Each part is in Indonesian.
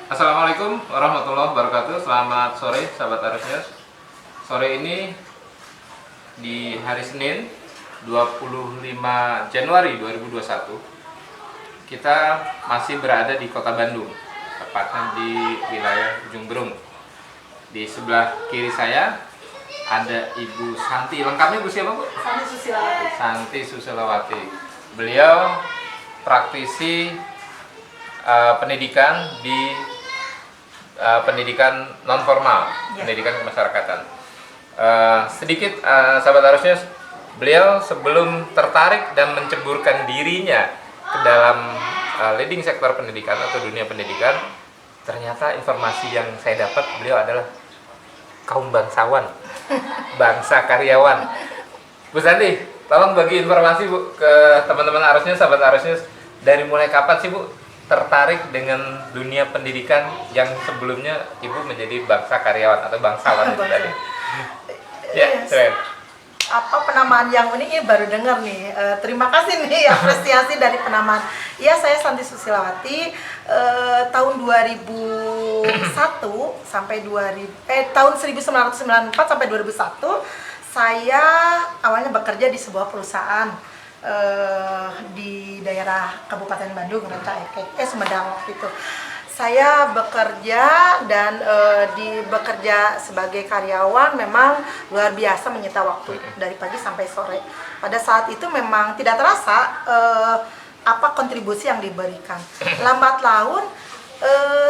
Assalamualaikum warahmatullahi wabarakatuh. Selamat sore sahabat Arus News. Sore ini di hari Senin 25 Januari 2021 kita masih berada di Kota Bandung, tepatnya di wilayah Ujung Berung. Di sebelah kiri saya ada Ibu Santi. Lengkapnya Ibu siapa, Bu? Santi Susilawati. Santi Susilawati. Beliau praktisi pendidikan di pendidikan non formal, Ya. pendidikan kemasyarakatan. Sedikit sahabat harusnya, beliau sebelum tertarik dan menceburkan dirinya ke dalam leading sektor pendidikan atau dunia pendidikan, ternyata informasi yang saya dapat beliau adalah kaum bangsawan, bangsa karyawan. Bu Santi, tolong bagi informasi Bu ke teman-teman harusnya, sahabat harusnya, dari mulai kapan sih Bu tertarik dengan dunia pendidikan yang sebelumnya Ibu menjadi bangsa karyawan atau bangsawan itu tadi? Ya, keren. Apa penamaan yang unik ini baru dengar nih. Terima kasih nih apresiasi dari penamaan. Iya, saya Santi Susilawati. Tahun 2001 sampai tahun 1994 sampai 2001 saya awalnya bekerja di sebuah perusahaan di daerah Kabupaten Bandung, Ranca Ekek, Sumedang waktu itu. Saya bekerja dan bekerja sebagai karyawan memang luar biasa, menyita waktu dari pagi sampai sore. Pada saat itu memang tidak terasa apa kontribusi yang diberikan. Lambat laun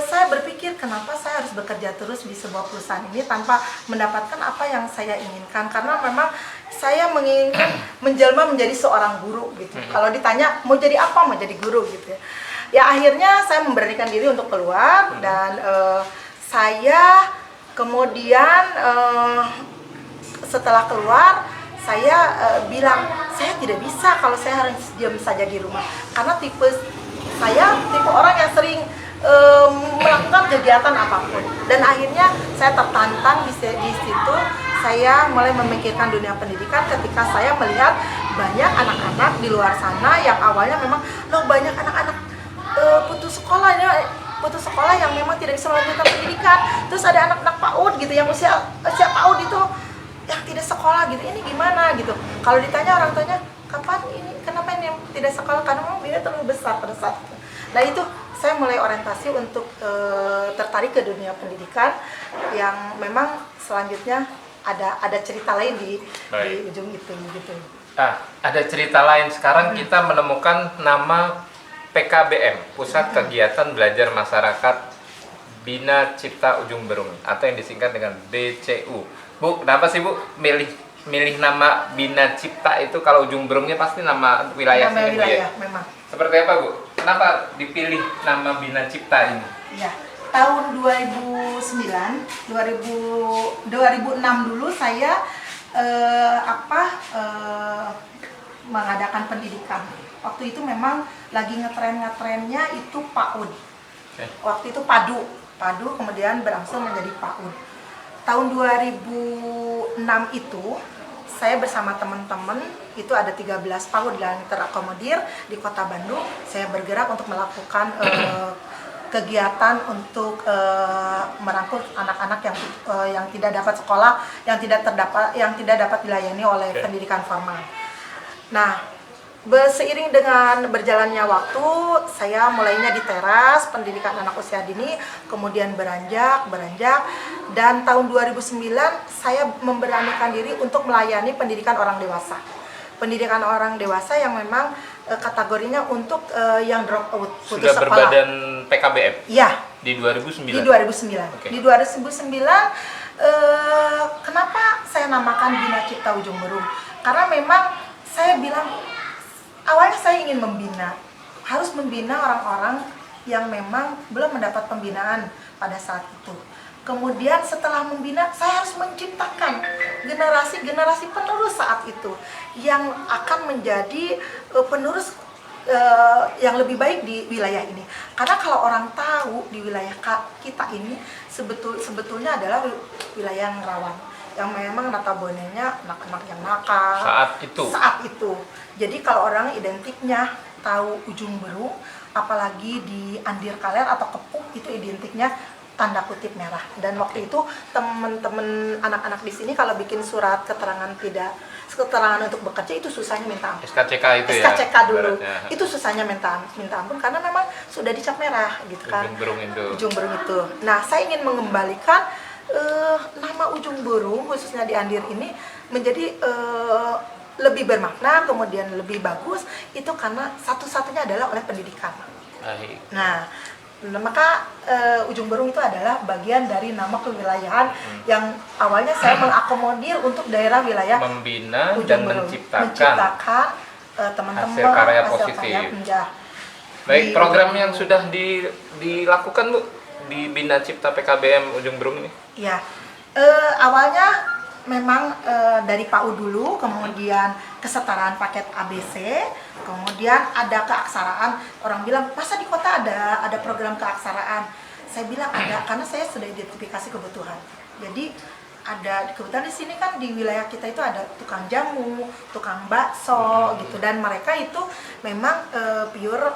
saya berpikir kenapa saya harus bekerja terus di sebuah perusahaan ini tanpa mendapatkan apa yang saya inginkan, karena memang saya menginginkan menjelma menjadi seorang guru gitu. Kalau ditanya mau jadi apa, mau jadi guru gitu ya. Ya akhirnya saya memberanikan diri untuk keluar dan saya kemudian setelah keluar saya bilang saya tidak bisa kalau saya harus diam saja di rumah, karena saya tipe orang yang sering melakukan kegiatan apapun, dan akhirnya saya tertantang di situ. Saya mulai memikirkan dunia pendidikan ketika saya melihat banyak anak-anak di luar sana yang awalnya memang banyak anak-anak putus sekolah yang memang tidak bisa melanjutkan pendidikan. Terus ada anak-anak PAUD gitu yang usia PAUD itu yang tidak sekolah gitu. Ini gimana gitu? Kalau ditanya orang tuanya, kapan ini? Kenapa ini tidak sekolah? Karena memang dia terlalu besar pada saat itu. Nah itu saya mulai orientasi untuk tertarik ke dunia pendidikan yang memang selanjutnya ada cerita lain di ujung itu gitu. Ada cerita lain. Sekarang kita menemukan nama PKBM, Pusat Kegiatan Belajar Masyarakat Bina Cipta Ujung Berung, atau yang disingkat dengan BCU. Bu, kenapa sih Bu milih nama Bina Cipta itu? Kalau Ujung Berungnya pasti nama wilayah sini, Bu, ya? Memang. Seperti apa Bu? Kenapa dipilih nama Bina Cipta ini? Ya, tahun 2006 dulu saya mengadakan pendidikan. Waktu itu memang lagi ngetrennya itu PAUD. Waktu itu padu kemudian berangsur menjadi PAUD. Tahun 2006 itu saya bersama teman-teman, itu ada 13 PAUD yang terakomodir di Kota Bandung. Saya bergerak untuk melakukan kegiatan untuk merangkul anak-anak yang tidak dapat sekolah, yang tidak dapat dilayani oleh pendidikan formal. Nah, seiring dengan berjalannya waktu, saya mulainya di teras pendidikan anak usia dini, kemudian beranjak, dan tahun 2009 saya memberanikan diri untuk melayani pendidikan orang dewasa. Pendidikan orang dewasa yang memang kategorinya untuk yang drop out, putus Sudah sekolah. berbadan PKBM? Iya. Di 2009? Di 2009. Okay. Di 2009, kenapa saya namakan Bina Cipta Ujung Berung? Karena memang saya bilang, awalnya saya ingin harus membina orang-orang yang memang belum mendapat pembinaan pada saat itu. Kemudian setelah membina, saya harus menciptakan generasi penerus saat itu yang akan menjadi penerus yang lebih baik di wilayah ini. Karena kalau orang tahu di wilayah kita ini sebetulnya adalah wilayah yang rawan, yang memang notabene-nya anak-anak yang nakal saat itu. Jadi kalau orang identiknya tahu ujung berung, apalagi di Andir Kaler atau Kepuk itu identiknya tanda kutip merah. Dan waktu itu teman-teman anak-anak di sini kalau bikin surat keterangan untuk bekerja itu susahnya minta ampun. SKCK itu SKCK ya? dulu. Ibaratnya. Itu susahnya minta ampun karena memang sudah dicap merah gitu kan. Ujung berung itu. Ujung berung itu. Nah, saya ingin mengembalikan nama ujung berung khususnya di Andir ini menjadi lebih bermakna, kemudian lebih bagus itu karena satu-satunya adalah oleh pendidikan. Baik. Nah, maka ujung berung itu adalah bagian dari nama kewilayahan yang awalnya saya mengakomodir untuk daerah wilayah Membina ujung dan berung, menciptakan teman-teman hasil karya hasil positif. karya Baik, di program ujung yang berung. sudah dilakukan Bu di Bina Cipta PKBM Ujung Berung ini? Ya, awalnya memang dari PAUD dulu, kemudian kesetaraan paket ABC, kemudian ada keaksaraan. Orang bilang, masa di kota ada program keaksaraan? Saya bilang ada, karena saya sudah identifikasi kebutuhan. Jadi ada kebetulan di sini kan di wilayah kita itu ada tukang jamu, tukang bakso gitu, dan mereka itu memang pure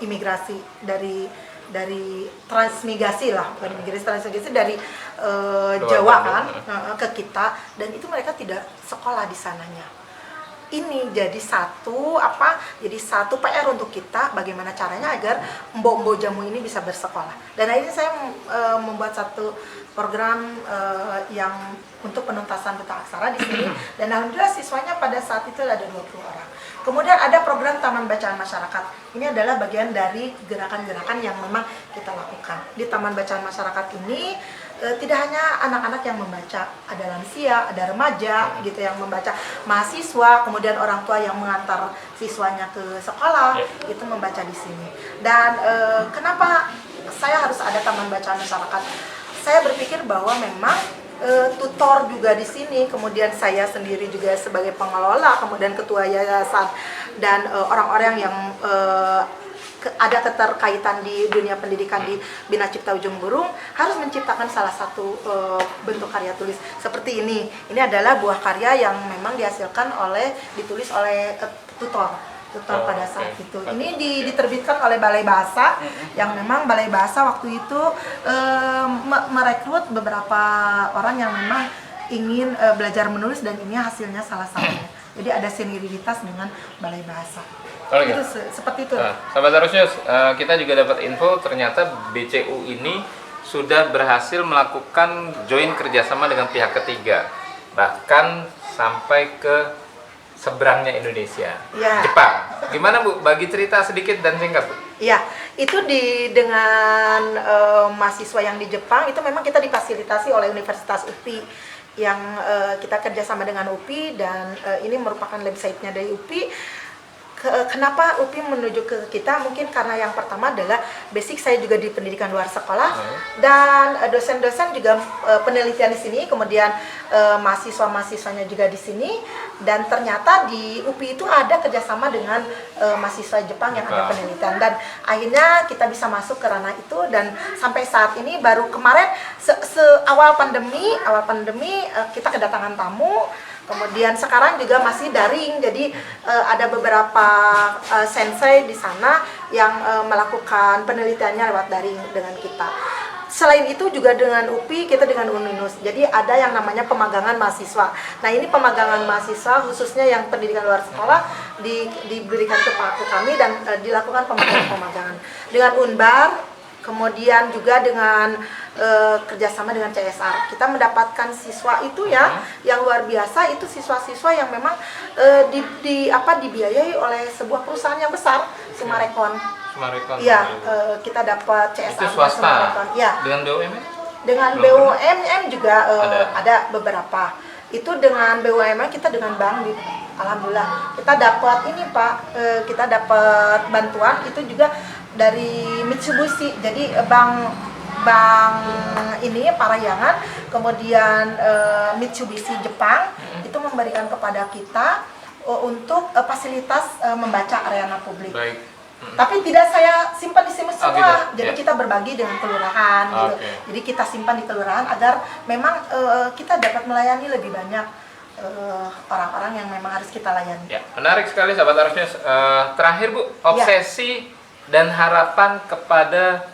imigrasi dari transmigrasi lah, bukan migrasi, transmigrasi dari Jawa kan ke kita, dan itu mereka tidak sekolah di sananya. Ini jadi satu PR untuk kita, bagaimana caranya agar mbok-mbok jamu ini bisa bersekolah. Dan akhirnya saya membuat satu program yang untuk penuntasan buta aksara di sini, dan alhamdulillah siswanya pada saat itu ada 20 orang. Kemudian ada program Taman Bacaan Masyarakat. Ini adalah bagian dari gerakan-gerakan yang memang kita lakukan. Di Taman Bacaan Masyarakat ini tidak hanya anak-anak yang membaca, ada lansia, ada remaja gitu yang membaca, mahasiswa, kemudian orang tua yang mengantar siswanya ke sekolah itu membaca di sini. Dan kenapa saya harus ada Taman Bacaan Masyarakat? Saya berpikir bahwa memang tutor juga di sini, kemudian saya sendiri juga sebagai pengelola, kemudian ketua yayasan, dan orang-orang yang ada keterkaitan di dunia pendidikan di Bina Cipta Ujung Berung harus menciptakan salah satu bentuk karya tulis seperti ini. Ini adalah buah karya yang memang ditulis oleh tutor pada saat itu. Ini diterbitkan oleh Balai Bahasa, yang memang Balai Bahasa waktu itu merekrut beberapa orang yang memang ingin belajar menulis, dan ini hasilnya salah satunya. Jadi ada senioritas dengan Balai Bahasa. Itu seperti itu. Nah, sahabat Tarusius, kita juga dapat info ternyata BCU ini sudah berhasil melakukan join kerjasama dengan pihak ketiga, bahkan sampai ke seberangnya Indonesia, Jepang. Gimana Bu? Bagi cerita sedikit dan singkat Bu. Iya, itu dengan mahasiswa yang di Jepang itu memang kita difasilitasi oleh Universitas UPI yang kita kerjasama dengan UPI, dan ini merupakan websitenya dari UPI. Kenapa UPI menuju ke kita? Mungkin karena yang pertama adalah basic saya juga di pendidikan luar sekolah, dan dosen-dosen juga penelitian di sini, kemudian mahasiswa-mahasiswanya juga di sini, dan ternyata di UPI itu ada kerjasama dengan mahasiswa Jepang yang ada penelitian, dan akhirnya kita bisa masuk ke ranah itu. Dan sampai saat ini baru kemarin awal pandemi kita kedatangan tamu. Kemudian sekarang juga masih daring, jadi ada beberapa sensei di sana yang melakukan penelitiannya lewat daring dengan kita. Selain itu juga dengan UPI, kita dengan UNINUS, jadi ada yang namanya pemagangan mahasiswa. Nah, ini pemagangan mahasiswa khususnya yang pendidikan luar sekolah diberikan ke kami, dan dilakukan pemagangan dengan UNBAR. Kemudian juga dengan kerjasama dengan CSR, kita mendapatkan siswa itu yang luar biasa. Itu siswa-siswa yang memang dibiayai oleh sebuah perusahaan yang besar, Sumarekon. Iya, kita dapat CSR. Itu swasta. Ya. Dengan BUMN? Dengan BUMN juga ada beberapa. Itu dengan BUMN, kita dengan bank alhamdulillah kita dapat ini Pak, kita dapat bantuan itu juga dari Mitsubishi. Jadi bank ini Parahyangan, kemudian Mitsubishi Jepang itu memberikan kepada kita untuk fasilitas membaca arena publik. Baik. Tapi tidak saya simpan di sini semua, gitu. jadi kita berbagi dengan kelurahan gitu. Jadi kita simpan di kelurahan agar memang kita dapat melayani lebih banyak orang-orang yang memang harus kita layani. Ya, menarik sekali sahabat Arus News. Terakhir Bu, obsesi dan harapan kepada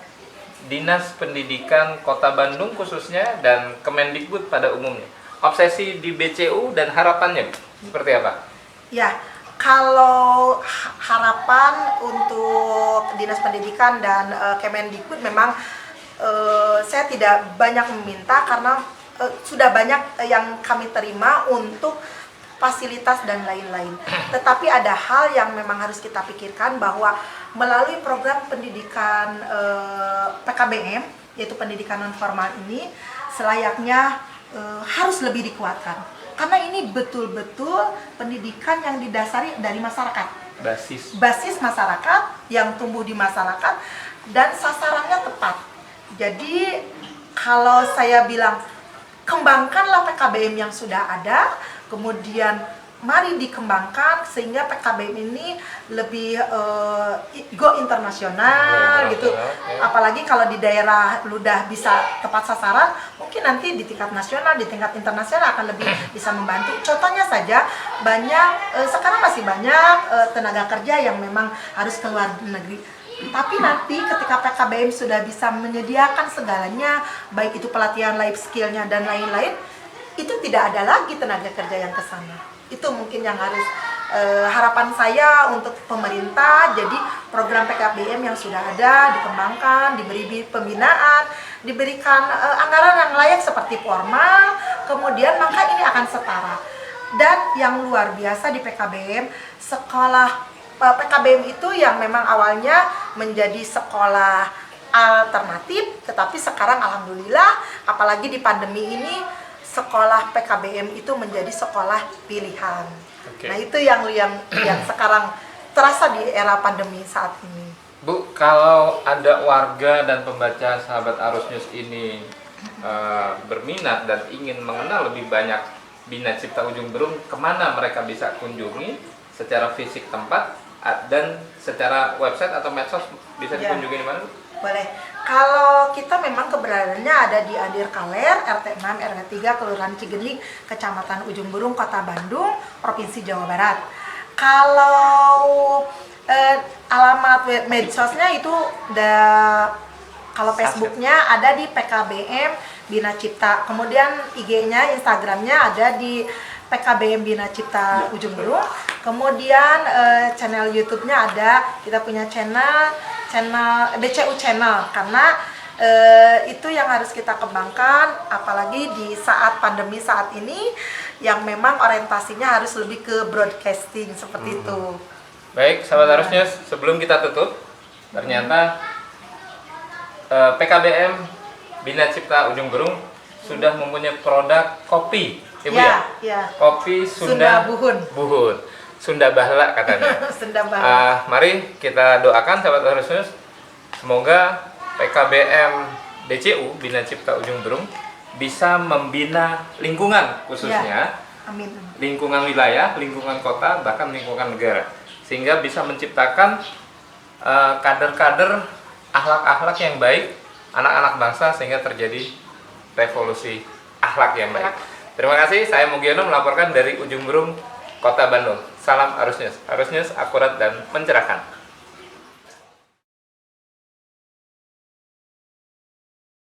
Dinas Pendidikan Kota Bandung khususnya dan Kemendikbud pada umumnya. Obsesi di BCU dan harapannya seperti apa? Ya, kalau harapan untuk Dinas Pendidikan dan Kemendikbud memang saya tidak banyak meminta karena sudah banyak yang kami terima untuk fasilitas dan lain-lain. Tetapi ada hal yang memang harus kita pikirkan bahwa melalui program pendidikan PKBM, yaitu pendidikan non formal ini, selayaknya harus lebih dikuatkan. Karena ini betul-betul pendidikan yang didasari dari masyarakat. Basis masyarakat yang tumbuh di masyarakat dan sasarannya tepat. Jadi kalau saya bilang kembangkanlah PKBM yang sudah ada, kemudian mari dikembangkan sehingga PKBM ini lebih go internasional gitu. Apalagi kalau di daerah udah bisa tepat sasaran, mungkin nanti di tingkat nasional, di tingkat internasional akan lebih bisa membantu. Contohnya saja sekarang masih banyak tenaga kerja yang memang harus keluar negeri. Tapi nanti ketika PKBM sudah bisa menyediakan segalanya, baik itu pelatihan life skill-nya dan lain-lain, itu tidak ada lagi tenaga kerja yang ke sana. Itu mungkin yang harus harapan saya untuk pemerintah. Jadi program PKBM yang sudah ada dikembangkan, diberi pembinaan, diberikan anggaran yang layak seperti formal, kemudian maka ini akan setara. Dan yang luar biasa di PKBM, sekolah PKBM itu yang memang awalnya menjadi sekolah alternatif, tetapi sekarang alhamdulillah, apalagi di pandemi ini, sekolah PKBM itu menjadi sekolah pilihan. Nah itu yang sekarang terasa di era pandemi saat ini. Bu, kalau ada warga dan pembaca sahabat Arus News ini berminat dan ingin mengenal lebih banyak Bina Cipta Ujung Berung, kemana mereka bisa kunjungi secara fisik tempat dan secara website atau medsos bisa dikunjungi di mana? Boleh. Kalau kita memang keberadaannya ada di Adir Kaler, RT 6, RW 3, Kelurahan Cigenling, Kecamatan Ujung Berung, Kota Bandung, Provinsi Jawa Barat. Kalau alamat web medsosnya itu kalau Facebooknya ada di PKBM Bina Cipta, kemudian IG-nya, Instagramnya ada di PKBM Bina Cipta Ujung Berung, kemudian channel YouTube-nya ada, kita punya channel BCU channel, karena itu yang harus kita kembangkan, apalagi di saat pandemi saat ini yang memang orientasinya harus lebih ke broadcasting seperti itu. Baik, sahabat Arus News, sebelum kita tutup, ternyata PKBM Bina Cipta Ujung Berung sudah mempunyai produk kopi. Ibu ya? Kopi Sunda Buhun. Sunda Bahala katanya. Sunda Bahala. Mari kita doakan sahabat Arus News, semoga PKBM BCU Bina Cipta Ujung Berung bisa membina lingkungan khususnya. Amin. Lingkungan wilayah, lingkungan kota, bahkan lingkungan negara, sehingga bisa menciptakan kader-kader akhlak-akhlak yang baik, anak-anak bangsa, sehingga terjadi revolusi akhlak yang baik. Terima kasih, saya Mugiono melaporkan dari Ujung Berung, Kota Bandung. Salam Arus News. Arus News akurat dan mencerahkan.